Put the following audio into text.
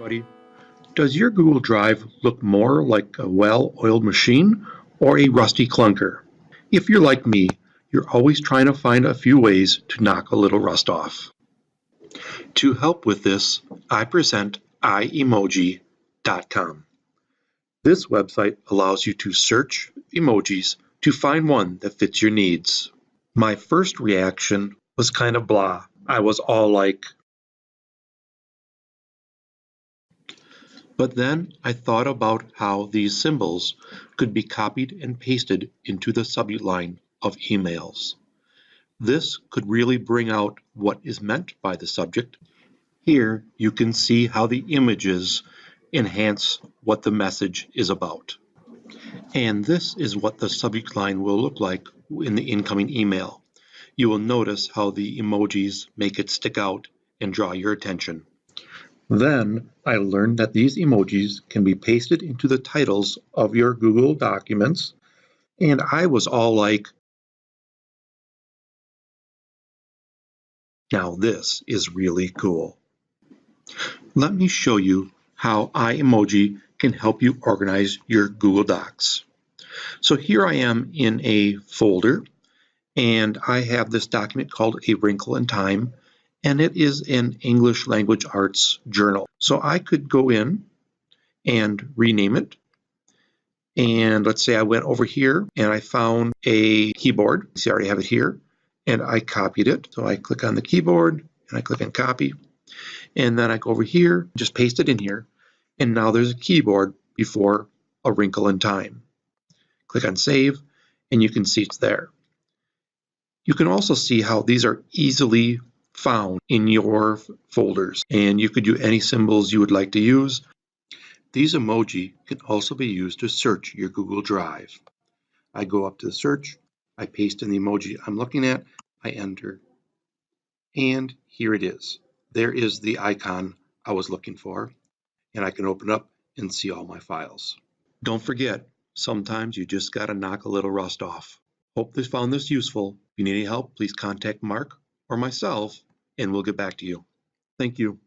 everybody. Does your Google Drive look more like a well-oiled machine or a rusty clunker? If you're like me, you're always trying to find a few ways to knock a little rust off. To help with this, I present Emoji.com. This website allows you to search emojis to find one that fits your needs. My first reaction was kind of blah. I was all like, but then I thought about how these symbols could be copied and pasted into the subject line of emails. This could really bring out what is meant by the subject. Here you can see how the images enhance what the message is about. And this is what the subject line will look like in the incoming email. You will notice how the emojis make it stick out and draw your attention. Then I learned that these emojis can be pasted into the titles of your Google documents, and I was all like, now this is really cool. Let me show you how iEmoji can help you organize your Google Docs. So here I am in a folder, and I have this document called A Wrinkle in Time, and it is an English Language Arts journal. So I could go in and rename it. And let's say I went over here and I found a keyboard. See, I already have it here, and I copied it. So I click on the keyboard and I click on copy. And then I go over here, just paste it in here. And now there's a keyboard before A Wrinkle in Time. Click on save, and you can see it's there. You can also see how these are easily found in your folders, and you could use any symbols you would like to use. These emoji can also be used to search your Google Drive. I go up to the search, I paste in the emoji I'm looking at, I enter, and here it is. There is the icon I was looking for, and I can open up and see all my files. Don't forget, sometimes you just gotta knock a little rust off. Hope you found this useful. If you need any help, please contact Mark or myself, and we'll get back to you. Thank you.